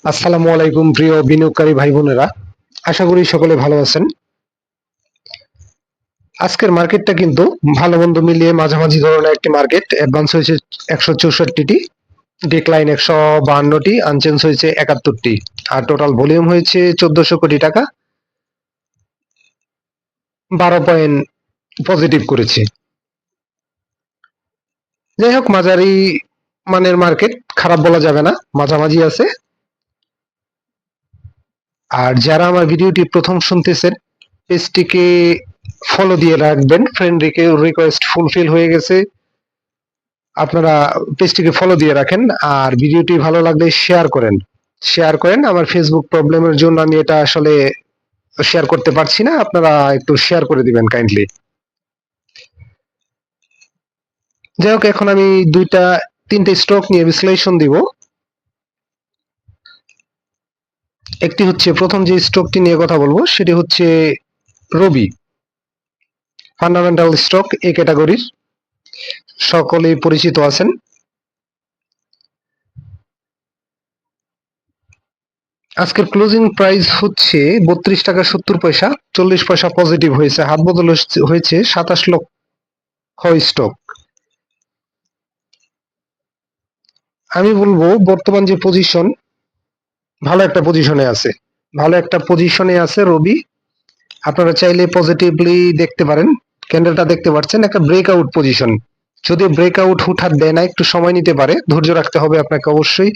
আসসালামু আলাইকুম প্রিয় বিনিয়োগকারী ভাই বোনেরা, আশা করি সকলে ভালো আছেন। আজকের মার্কেটটা কিন্তু ভালো মন্দ মিলিয়ে মাঝামাঝি ধরনের একটি মার্কেট। অ্যাডভান্স হয়েছে 164টি, ডিক্লাইন 152টি, আনচেঞ্জ হয়েছে 71টি, আর টোটাল ভলিউম হয়েছে 1400 কোটি টাকা। 12 পয়েন্ট পজিটিভ করেছে। যাই হোক, মাঝারি মানের মার্কেট, খারাপ বলা যাবে না, মাঝামাঝি আছে। আর যারা আমার ভিডিওটি প্রথম শুনতেছেন, পেজটিকে ফলো দিয়ে রাখবেন। ফ্রেন্ড রিকোয়েস্ট ফুলফিল হয়ে গেছে, আপনারা পেজটিকে ফলো দিয়ে রাখেন। আর ভিডিওটি ভালো লাগলে শেয়ার করেন। আমার ফেসবুক প্রবলেমের জন্য আমি এটা আসলে শেয়ার করতে পারছি না, আপনারা একটু শেয়ার করে দিবেন কাইন্ডলি। যাই হোক, এখন আমি তিনটে স্টক নিয়ে বিশ্লেষণ দিব। একটি হচ্ছে, প্রথম যে স্টকটি নিয়ে কথা বলবো সেটি হচ্ছে রবি, ফান্ডামেন্টাল স্টক এ ক্যাটাগরির, সকলেই পরিচিত আছেন। আজকের ক্লোজিং প্রাইস হচ্ছে 32 টাকা 70 পয়সা, 40 পয়সা পজিটিভ হয়েছে, হাত বদল হয়েছে 27 লক্ষ স্টক। আমি বলবো বর্তমান যে পজিশন, ভালো একটা পজিশনে আছে রবি। আপনারা চাইলে পজিটিভলি দেখতে পারেন। ক্যান্ডেলটা দেখতে পাচ্ছেন, একটা ব্রেকআউট পজিশন। যদিও ব্রেকআউট হুটহাট দেয় না, একটু সময় নিতে পারে, ধৈর্য রাখতে হবে আপনাকে অবশ্যই।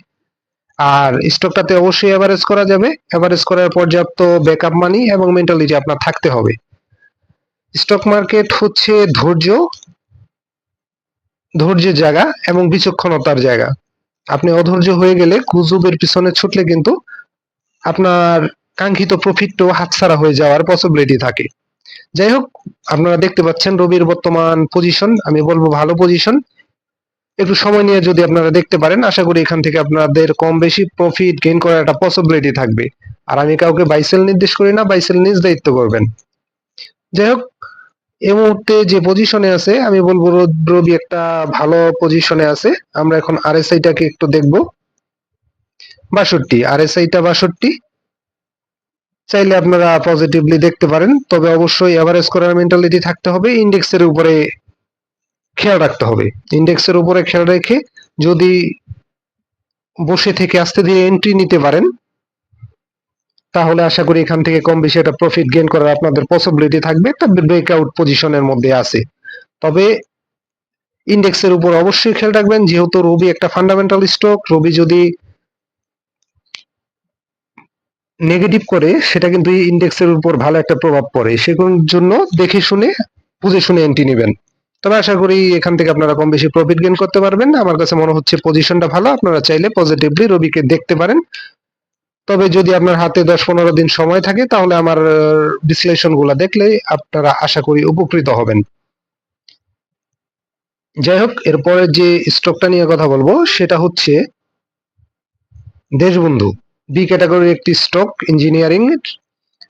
আর স্টকটাতে অবশ্যই এভারেজ করা যাবে। এভারেজ করার পর্যাপ্ত ব্যাকআপ মানি এবং মেন্টালিটি আপনার থাকতে হবে। স্টক মার্কেট হচ্ছে ধৈর্যের জায়গা এবং বিচক্ষণতার জায়গা। আপনি অধৈর্য হয়ে গেলে, গুজবের পিছনে ছুটলে কিন্তু আপনার কাঙ্ক্ষিত প্রফিটও হাতছাড়া হয়ে যাওয়ার পসিবিলিটি থাকে। যাই হোক, আপনারা দেখতে পাচ্ছেন রবির বর্তমান পজিশন, আমি বলবো ভালো পজিশন। একটু সময় নিয়ে যদি আপনারা দেখতে পারেন, আশা করি এখান থেকে আপনাদের কম বেশি প্রফিট গেইন করার একটা পসিবিলিটি থাকবে। আর আমি কাউকে বাইসেল নির্দেশ করি না, বাইসেল নিজ দায়িত্ব করবেন। যাই হোক, এই মুহূর্তে যে পজিশনে আছে, আমি বলবো রবি একটা ভালো পজিশনে আছে। আমরা এখন আরএসআইটাকে একটু দেখবো। 62, আরএসআইটা 62। চাইলে আপনারা পজিটিভলি দেখতে পারেন, তবে অবশ্যই এভারেজ করার মেন্টালিটি থাকতে হবে। ইন্ডেক্সের উপরে খেয়াল রাখতে হবে। ইন্ডেক্সের উপরে খেয়াল রেখে যদি বসে থেকে আস্তে ধীরে এন্ট্রি নিতে পারেন, তাহলে আশা করি এখান থেকে কম বেশি একটা প্রফিট গেইন করার আপনাদের পসিবিলিটি থাকবে। একটা ব্রেকআউট পজিশনের মধ্যে আছে। তবে ইন্ডেক্সের উপর অবশ্যই খেয়াল রাখবেন, যেহেতু রবি একটা ফান্ডামেন্টাল স্টক। রবি যদি নেগেটিভ করে, সেটা কিন্তু ইন্ডেক্সের উপর ভালো একটা প্রভাব পড়ে। সেগুলোর জন্য দেখে শুনে বুঝে শুনে এন্ট্রি নেবেন। তবে আশা করি এখান থেকে আপনারা কম বেশি প্রফিট গেইন করতে পারবেন। আমার কাছে মনে হচ্ছে পজিশনটা ভালো, আপনারা চাইলে পজিটিভলি রবিকে দেখতে পারেন। তবে যদি আপনার হাতে 10-15 দিন সময় থাকে, তাহলে আমার বিশ্লেষণগুলো দেখলে আপনারা আশা করি উপকৃত হবেন। যাই হোক, এরপরে যে স্টকটা নিয়ে কথা বলবো সেটা হচ্ছে দেশবন্ধু, বি ক্যাটাগরির একটি স্টক, ইঞ্জিনিয়ারিং।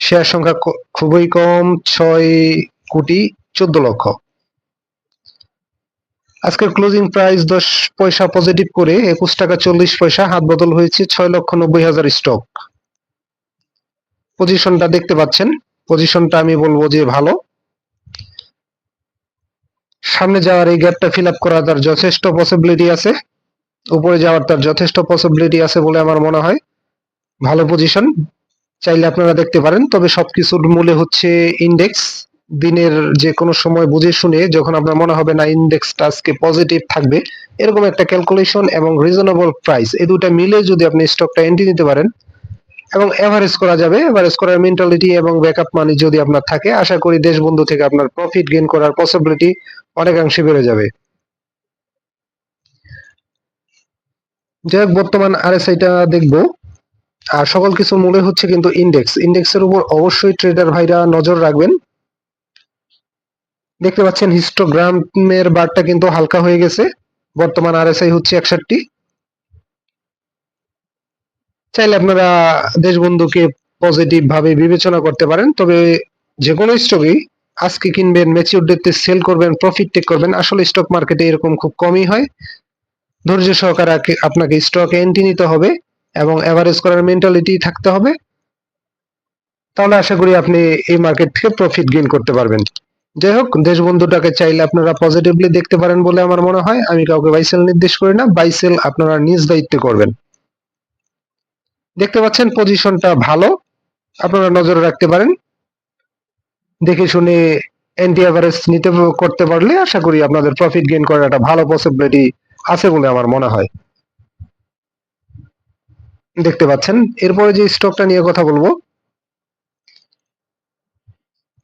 শেয়ার সংখ্যা খুবই কম, 6,14,00,000। আজকের ক্লোজিং প্রাইস 10 পয়সা পজিটিভ করে 21 টাকা 40 পয়সা, হাত বদল হয়েছে 6,90,000 স্টক। পজিশনটা দেখতে পাচ্ছেন, পজিশনটা আমি বলবো যে ভালো। সামনে যাওয়ার এই গ্যাপটা ফিল আপ করা তার যথেষ্ট পসিবিলিটি আছে, উপরে যাওয়ার তার যথেষ্ট পসিবিলিটি আছে বলে আমার মনে হয়। ভালো পজিশন, চাইলে আপনারা দেখতে পারেন। তবে সবকিছুর মূলে হচ্ছে ইন্ডেক্স। দিনের যে কোনো সময় বুঝে শুনে, যখন আপনার মনে হবে না ইন্ডেক্সটা আজকে পজিটিভ থাকবে, এরকম একটা ক্যালকুলেশন এবং রিজনেবল প্রাইস, এই দুটা মিলে যদি আপনি স্টকটা এন্ট্রি নিতে পারেন এবং এভারেজ করা যাবে, এভারেজ করার মেন্টালিটি এবং ব্যাকআপ মানি যদি আপনার থাকে, আশা করি দেশবন্ধু থেকে আপনার প্রফিট গেইন করার পসিবিলিটি অনেকাংশে বেড়ে যাবে। যাই হোক, বর্তমান আরএসআইটা দেখবো। আর সকল কিছুর মূলে হচ্ছে কিন্তু ইন্ডেক্সের উপর অবশ্যই ট্রেডার ভাইরা নজর রাখবেন। দেখতে পাচ্ছেন হিস্টোগ্রামের বারটা কিন্তু হালকা হয়ে গেছে। বর্তমান আরএসআই হচ্ছে 61। চাইলে আপনারা দেশবন্ধুকে পজিটিভ ভাবে বিবেচনা করতে পারেন। তবে যে কোনো স্টকই আজকে কিনবেন, ম্যাচিউর ডেতে সেল করবেন, প্রফিট টেক করবেন, আসলে স্টক মার্কেটে এরকম খুব কমই হয়। ধৈর্য সহকারে আপনাকে স্টকে এন্ট্রি নিতে হবে। এবং এভারেজ করার মেন্টালিটি থাকতে হবে। তাহলে আশা করি আপনি এই মার্কেট থেকে প্রফিট গেইন করতে পারবেন। যাই হোক, দেশবন্ধুটাকে চাইলে আপনারা পজিটিভলি দেখতে পারেন বলে আমার মনে হয়। আমি কাউকে বাই সেল নির্দেশ করি না, বাই সেল আপনারা নিজ দায়িত্বে করবেন। দেখতে পাচ্ছেন পজিশনটা ভালো, আপনারা নজরে রাখতে পারেন। দেখে শুনে এন্টি এভারেজ নিতে করতে পারলে আশা করি আপনাদের প্রফিট গেইন করার একটা ভালো পসিবিলিটি আছে বলে আমার মনে হয়। দেখতে পাচ্ছেন এরপরে যে স্টকটা নিয়ে কথা বলবো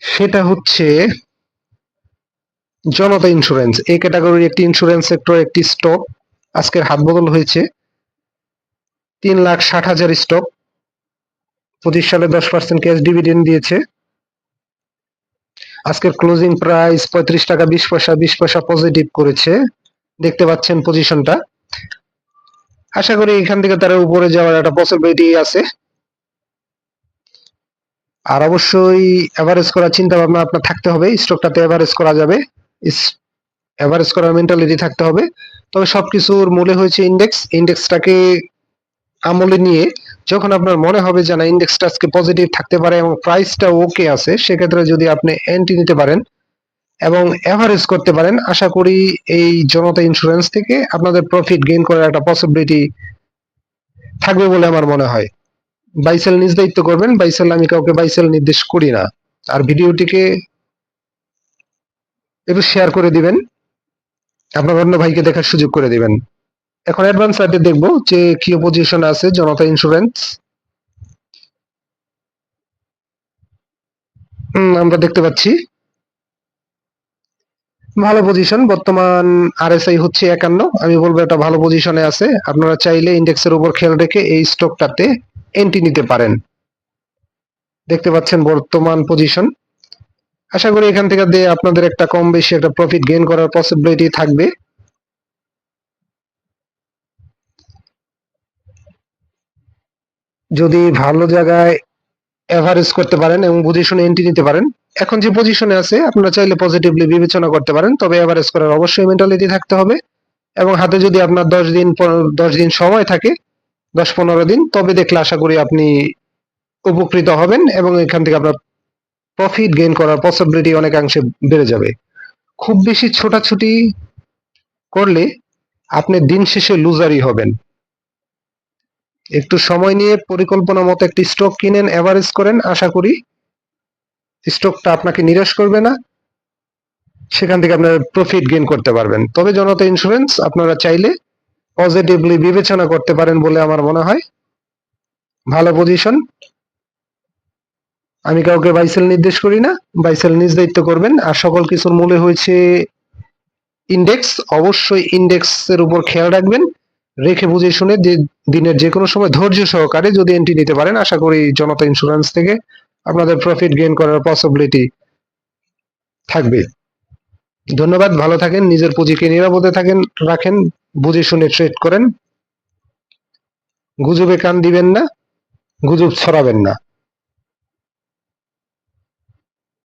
সেটা হচ্ছে জনতা ইন্স্যুরেন্স। এই ক্যাটাগরির একটি ইন্স্যুরেন্স সেক্টর একটি স্টক। আজকের হাত বদল হয়েছে, 3,60,000 স্টক। 25 সালে 10% ক্যাশ ডিভিডেন্ড দিয়েছে। আজকের ক্লোজিং প্রাইস 35 টাকা 20 পয়সা, 20 পয়সা পজিটিভ করেছে। দেখতে পাচ্ছেন পজিশনটা। আশা করি এখান থেকে তারা উপরে যাওয়ার একটা পসিবিলিটি আছে। আর অবশ্যই এভারেজ করার চিন্তা ভাবনা আপনার থাকতে হবে। স্টকটাতে এভারেজ করা যাবে, এভারেজ করার মেন্টালিটি থাকতে হবে। তবে সবকিছুর মূলে হয়েছে ইন্ডেক্স। ইন্ডেক্সটাকে আমলে নিয়ে যখন আপনার মনে হবে যে না ইন্ডেক্সটা আজকে পজিটিভ থাকতে পারে এবং প্রাইসটা ওকে আছে, সেক্ষেত্রে যদি আপনি এন্ট্রি নিতে পারেন এবং এভারেজ করতে পারেন, আশা করি এই জনতা ইন্স্যুরেন্স থেকে আপনাদের প্রফিট গেইন করার একটা পসিবিলিটি থাকবে বলে আমার মনে হয়। বাইসেল নিজ দায়িত্ব করবেন, বাইসেল আমি কাউকে বাইসেল নির্দেশ করি না। আর ভিডিওটিকে একটু শেয়ার করে দিবেন, আপনার অন্য ভাইকে দেখার সুযোগ করে দিবেন। এখন অ্যাডভান্স চার্টে দেখবো যে কি পজিশন আছে জনতা ইন্স্যুরেন্স। আমরা দেখতে পাচ্ছি ভালো পজিশন। বর্তমান আরএসআই হচ্ছে 51। আমি বলবো এটা ভালো পজিশনে আছে। আপনারা চাইলে ইন্ডেক্সের উপর খেয়াল রেখে এই স্টকটাতে এন্ট্রি নিতে পারেন। দেখতে পাচ্ছেন বর্তমান পজিশন। আশা করি এখান থেকে দিয়ে আপনাদের একটা কম বেশি একটা প্রফিট গেইন করার পসিবিলিটি থাকবে। যদি ভালো জায়গায় এভারেজ করতে পারেন এবং পজিশনে এন্ট্রি নিতে পারেন। এখন যে পজিশনে আছে আপনারা চাইলে পজিটিভলি বিবেচনা করতে পারেন, তবে এভারেজ করার অবশ্যই মেন্টালিটি থাকতে হবে। এবং হাতে যদি আপনার 10 দিন সময় থাকে, 10-15 দিন, তবে দেখলে আশা করি আপনি উপকৃত হবেন এবং এখান থেকে আপনার প্রফিট গেইন করার পসিবিলিটি অনেকাংশে বেড়ে যাবে। খুব বেশি ছোটাছুটি করলে আপনি দিন শেষে লুজারই হবেন। একটু সময় নিয়ে পরিকল্পনা মতো একটি স্টক কিনেন, এভারেজ করেন, আশা করি স্টকটা আপনাকে নিরাশ করবে না, সেখান থেকে আপনার প্রফিট গেইন করতে পারবেন। তবে জনতা ইন্স্যুরেন্স আপনারা চাইলে পজিটিভলি বিবেচনা করতে পারেন বলে আমার মনে হয়। ভালো পজিশন, আমি কাউকে বাইসেল নির্দেশ করি না, বাইসেল নিজ দায়িত্ব করবেন। আর সকল কিছুর মূলে হয়েছে ইন্ডেক্স। অবশ্যই ইন্ডেক্সের উপর খেয়াল রাখবেন, রেখে বুঝে শুনে যে দিনের যে কোনো সময় ধৈর্য সহকারে যদি এন্ট্রি নিতে পারেন, আশা করি জনতা ইন্স্যুরেন্স থেকে আপনাদের প্রফিট গেইন করার পসিবিলিটি থাকবে। ধন্যবাদ, ভালো থাকেন, নিজের পুঁজিকে নিরাপদে রাখেন, বুঝে শুনে ট্রেড করেন, গুজবে কান দিবেন না, গুজব ছড়াবেন না।